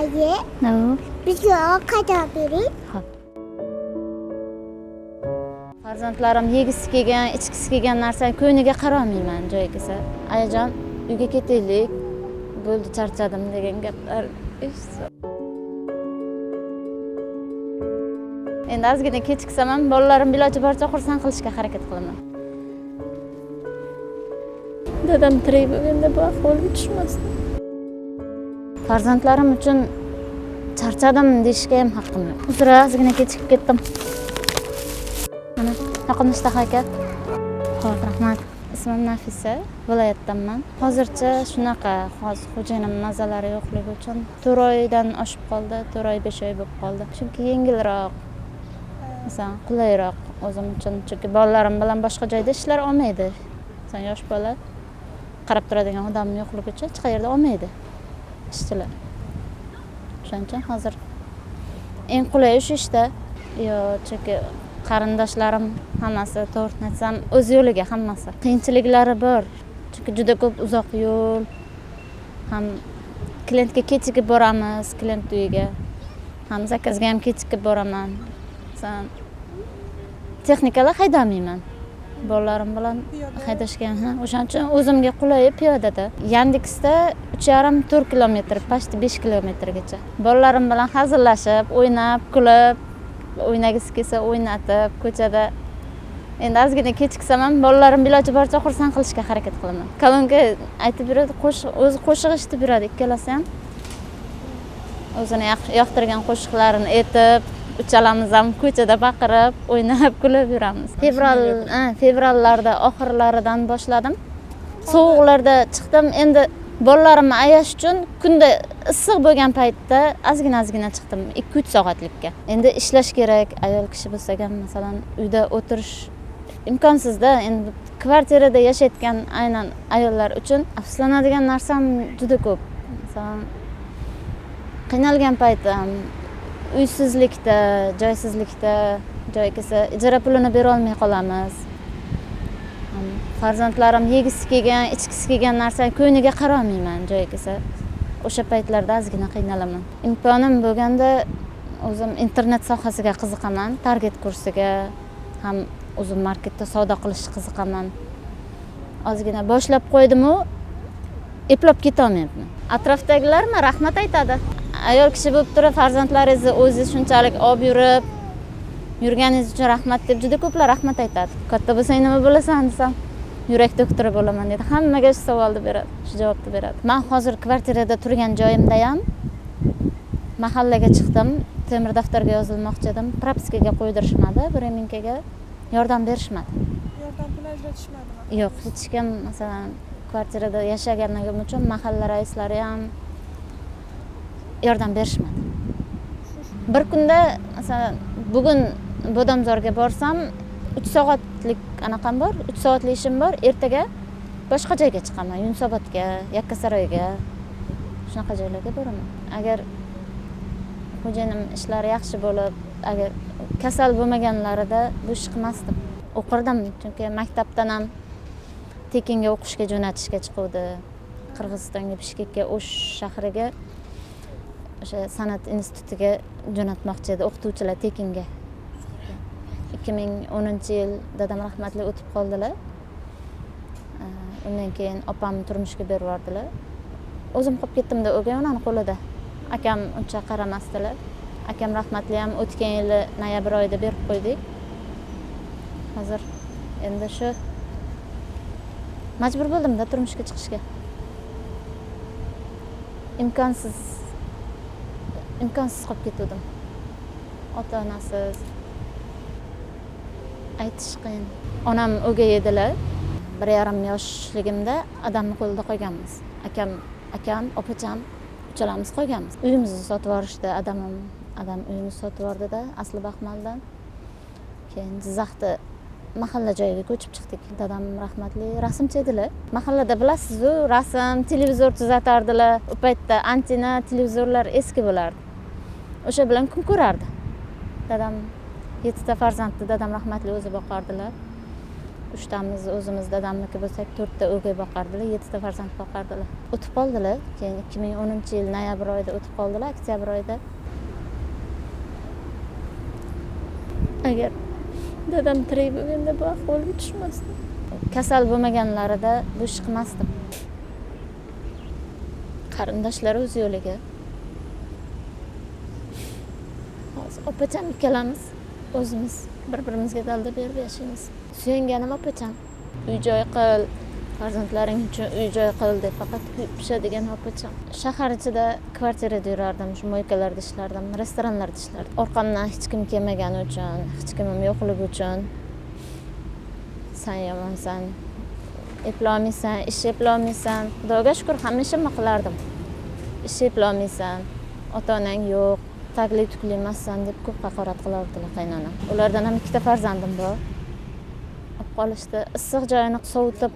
oyi, bizga ovqat bering. Farzandlarim yegisi kelgan, ichgisi kelgan narsani ko'ngliga qaramayman joyi kelsa. Ayajon, uyga ketaylik. Bo'ldi, charchadim degan gaplar eshitsa. Endi ozgina kechiksam ham bolalarim iloji boricha xursand qilishga harakat qilaman. Dadam tirik bo'lganda bu ahvolga tushmasdi. Farzandlarim uchun charchadim deyishga ham haqqim yo'q. Uzr, ozgina kechikib ketdim. Mana, yoqimishda aka. Xo'p, rahmat. Ismim Nafisa, viloyatdanman. Hozircha shunaqa, hozir xo'jayinim mazalari yo'qligi uchun 4 oydan oshib qoldi, 4 oy 5 oy bo'lib qoldi. Chunki yengilroq, masalan, qulayroq o'zim uchun. Chunki bolalarim bilan boshqa joyda ishlar olmaydi. Masalan, yosh bola qarab turadigan odam yo'qligi uchun hech qayerda olmaydi ishchilar. Shuning uchun hozir eng qulay shu ishda. Chunki qarindoshlarim hammasi to'g'risini aytsam o'z yo'liga hammasi. Qiyinchiliklari bor. Chunki juda ko'p uzoq yo'l. Ham klientga kechikib boramiz, klient uyiga. Ham zakazga ham kechikib boraman. Masalan, texnikalar haydolmayman. Bolalarim bilan haydashgan, o'shaning uchun o'zimga qulay piyodada. Yandeksda 3,5-4 kilometr, pashti 5 kilometrgacha. Bolalarim bilan hazillashib, o'ynab, kulib, o'ynagisi kelsa o'ynatib, ko'chada. Endi ozgina kechiksam ham bolalarim iloji boricha xursand qilishga harakat qilaman. Kolonka aytib beradi, o'zi qo'shiq eshitib beradi, ikkalasi ham. O'zini yoqtirgan qo'shiqlarini aytib, uchalamiz ham ko'chada baqirib, o'ynab, kulib yuramiz. Fevrallarda oxirlaridan boshladim. Sovuqlarda chiqdim. Endi bolalarimni ayash uchun kunda issiq bo'lgan paytda ozgina chiqdim 2-3 soatlikka. Endi ishlash kerak, ayol kishi bo'lsa ham masalan uyda o'tirish imkonsizda. Endi kvartirada yashayotgan aynan ayollar uchun afsuslanadigan narsam juda ko'p. Masalan, qiynalgan paytim, uysizlikda, joysizlikda, joy kelsa ijara pulini bera olmay qolamiz. Farzandlarim yegisi kelgan, ichgisi kelgan narsani ko'ngliga qaramayman joyi kelsa. O'sha paytlarda ozgina qiynalaman. Imkonim bo'lganda o'zim internet sohasiga qiziqaman, target kursiga, ham o'zim marketda savdo qilishga qiziqaman. Ozgina boshlab qo'ydim-u, eplab keta olmayapman. Atrofdagilarga rahmat aytadi. Ayol kishi bo'lib turib, farzandlaringizni o'zingiz shunchalik olib yurganingiz uchun rahmat deb juda ko'plar rahmat aytadi. Katta bo'lsang nima bo'lasan desam, yurak doktori bo'laman dedi. Hammaga shu savolni beradi, shu javobni beradi. Men hozir kvartirada turgan joyimda ham mahallaga chiqdim, temir daftarga yozilmoqchi edim. Propiskaga qo'ydirishmadi, bremenkaga yordam berishmadi. Yordam puli ajratishmadimi? Yo'q, hech kim masalan kvartirada yashaganim uchun mahalla raislari ham yordam berishmadi. Bir kunda masalan bugun Bodomzorga borsam 3 soatlik anaqam bor, 3 soatlik ishim bor. Ertaga boshqa joyga chiqaman, Yunusobodga, Yakkasaroyga. Shunaqa joylarga boraman. Agar xo'jayinim ishlari yaxshi bo'lib, agar kasal bo'lmaganlarida bu ish qilmasdim. O'qirdim, chunki maktabdan ham tekinga o'qishga jo'natishga chiquvdi. Qirg'izistonga, Bishkekka, O'sh shahriga, o'sha san'at institutiga jo'natmoqchi edi o'qituvchilar tekinga. 2010-yil dadam rahmatli o'tib qoldilar. Undan keyin opam turmushga berib yubordilar. O'zim qolib ketdim-da o'gay onani qo'lida. Akam uncha qaramasdilar. Akam rahmatli ham o'tgan yili noyabr oyida berib qo'ydik. Hozir endi shu majbur bo'ldim-da turmushga chiqishga. Imkonsiz qolib ketdim. Ota-onasiz. Aytish qiyin. Onam o'gay edilar. 1,5 yoshligimda adamni qo'lida qolganmiz. Akam, opacham uchalamiz qolganmiz. Uyimizni sotib yuborishdi, adam uyimizni sotib yubordida Asli Baxmaldan. Keyin Jizzaxda mahalla joyiga ko'chib chiqdik. Dadam rahmatli rasmchi edilar. Mahallada bilasiz-ku, rasm, televizor tuzatardilar. U paytda antena televizorlar eski bo'lardi. O'sha bilan kun ko'rardi. Dadam 7 ta farzandni dadam rahmatli o'zi boqardilar. 3tamiz o'zimiz dadamniki bo'lsak 4ta o'gay boqardilar, 7ta farzand boqardilar. O'tib qoldilar. Keyin 2010-yil noyabr oyida o'tib qoldilar, oktyabr oyida. Agar dadam tirik bo'lganda bu ahvolga tushmasdi. Kasal bo'lmaganlarida bu ish qilmasdim. Qarindoshlar o'z yo'liga. Hozir opacham ikkalamiz o'zimiz bir-birimizga dalda berib yashaymiz. Suyanganim opacham. Uy-joy qil, farzandlaring uchun uy-joy qil deb faqat pishadigan opacham. Shahar ichida kvartirada yurardim, shu mo'ykalarda ishlardim, restoranlarda ishlardim. Orqamdan hech kim kelmagani uchun, hech kimim yo'qligi uchun sen yomonsan, eplolmaysan, ish eplolmaysan. Xudoga shukr, hamma qilardim. Ish eplolmaysan, ota-onang yo'q, tagli tukli emassan deb ko'p haqorat qilardilar qaynonam. Ulardan ham 2ta farzandim bor. Olib qolishdi. Issiq joyini sovutib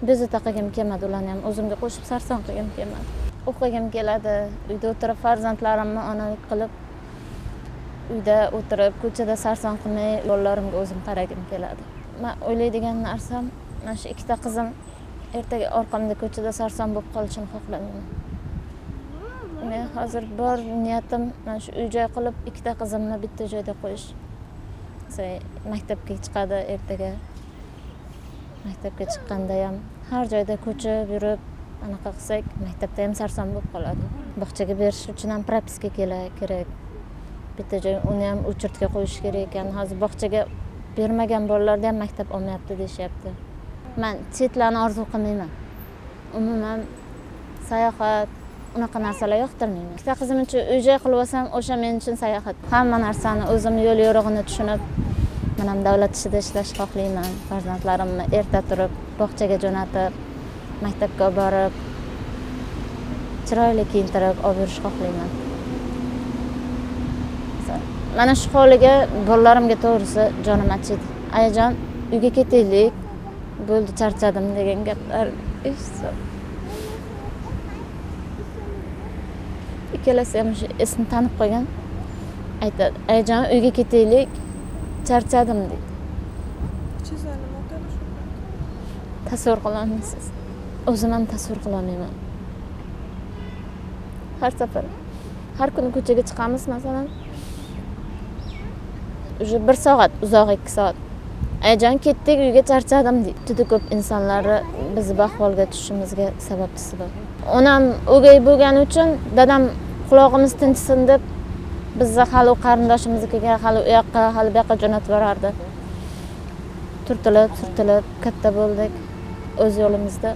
bezovta qilgim kelmadi, ularni ham o'zimga qo'shib sarson qilgim kelmadi. O'qigim keladi, uyda o'tirib farzandlarimni onalik qilib, uyda o'tirib ko'chada sarson qilmay bolalarimga o'zim qaragim keladi. Men o'ylaydigan narsam, mana shu 2ta qizim ertaga orqamda ko'chada sarson bo'lib qolishini xohlamayman. Men hozir bor niyatim mana shu uy-joy qilib 2ta qizimni bitta joyda qo'yish. Maktabga chiqadi ertaga. Maktabga chiqqanda ham har joyda ko'chib yurib, anaqa qilsak, maktabda ham sarson bo'lib qoladi. Bog'chaga berish uchun ham propiska kerak. Bitta joy uni ham uchirtga qo'yish kerak ekan. Hozir bog'chaga bermagan bolalarda ham maktab olmayapti deyishyapti. Men chetlarni orzu qilmayman. Umuman sayohat unaqa narsalar yoqtirmayman. 2ta qizim uchun uy-joy qilib olsam, o'sha men uchun sayohat. Hamma narsani o'zim yo'l yo'rig'ini tushunib, men ham davlat ishida ishlash xohlayman. Farzandlarimni erta turib, bog'chaga jo'natib, maktabga olib borib, chiroyli kiyintirib olib yurish xohlayman. Mana shu holiga bolalarimga to'g'risi jonim achiydi. Ayajon, uyga ketaylik. Bo'ldi, charchadim degan gaplar eshitsam. Ikkalasi ham shu esni tanib qo'ygan. Aytadi, "Ayajon, uyga ketaylik. Charchadim" deydi. Chizani motor shu. Tasavvur qila olmaysiz. O'zim ham tasavvur qila olmayman. Har safar har kuni ko'chaga chiqamiz, masalan, уже 1 soat, uzoq 2 soat. Ayajon, ketdik, uyga charchadim deydi. Juda ko'p insonlarni bizni bu ahvolga tushishimizga sababchisi bor. Onam o'gay bo'lgani uchun dadam qulog'imiz tinchsin deb bizni hali qarindoshimiznikiga, hali u yoqqa, hali bu yoqqa jo'natib borardi. Turtilib katta bo'ldik o'z yo'limizda.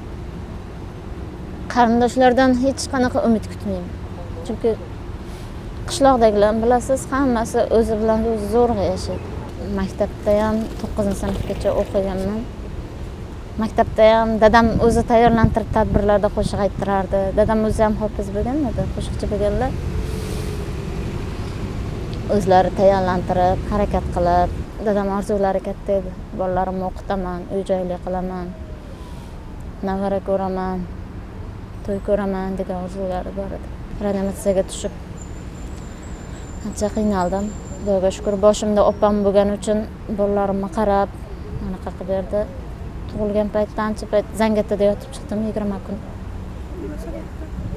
Qarindoshlardan hech qanaqa umid kutmayman. Chunki qishloqdagilar bilasiz, hammasi o'zi bilan o'zi zo'rg'a yashaydi. Maktabda ham 9-sinfgacha o'qiganman. Maktabda ham dadam o'zi tayyorlantirib tadbirlarda qo'shiq ayttirardi. Dadam o'zi ham hofiz bo'lgan edi, qo'shiqchi bo'lganlar. O'zlari tayyorlantirib, harakat qilib, dadam orzulari katta edi. Bolalarimni o'qitaman, uy-joyli qilaman, navara ko'raman, to'y ko'raman degan orzulari bor edi. Reanimatsiyaga tushib ancha qiynaldim. Xudoga shukr, boshimda opam bo'lgani uchun bolalarimni qarab, anaqa qilib berdi. Tug'ilgan paytda ancha payt Zangiottada yotib chiqdim 20 kun.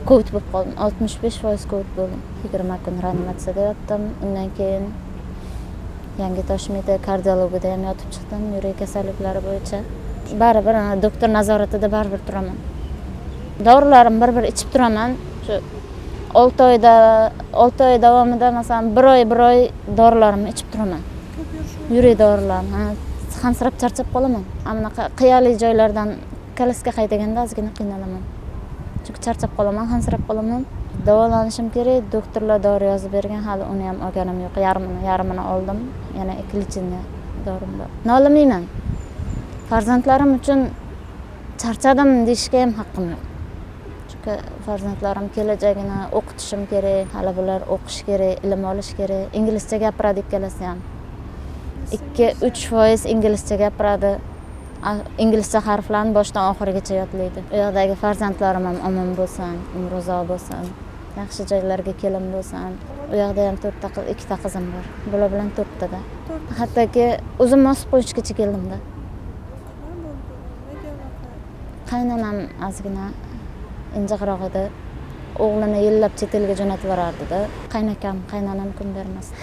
Covid bo'lib qoldim. 65% Covid bo'ldim. 20 kun reanimatsiyada yotdim. Undan keyin Yangi Toshmida kardiologida ham yotib chiqdim, yurak kasalliklari bo'yicha. Baribir doktor nazoratida baribir turaman. Dorilarim bir ichib turaman. Shu 6 oy davomida masalan 1 oy dorilarimni ichib turaman. Yurak dorilarini, hansirab charchab qolaman. Anaqa qiyali joylardan kalasga haydaganda ozgina qiynalaman. Chunki charchab qolaman, hansirab qolaman. Davolanishim kerak, doktorlar dori yozib bergan, hali uni ham olganim yo'q. Yarmini oldim. Yana 2 lichini dorim bor. Nolimayman. Farzandlarim uchun charchadim deyishga ham haqqim yo'q. Chunki farzandlarim kelajagini o'qitishim kerak, hali bular o'qish kerak, ilm olish kerak. Inglizcha gapiradi ikkalasi ham. 2-3% inglizcha gapiradi. Inglizcha harflarni boshdan oxirigacha yodlaydi. U yoqdagi farzandlarim ham omon bo'lsin, umrizo bo'lsin, yaxshi joylarga kelin bo'lsin. U yoqda ham 2ta qizim bor. Bular bilan 4tada. Hattoki o'zim osib qo'yishgacha keldim-da. Qaynanam ozgina injiqroq edi. O'g'lini yillab chet elga jo'natib yuborardi-da. Qaynakam, qaynonam kun bermas.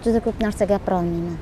Juda ko'p narsa gapira olmayman.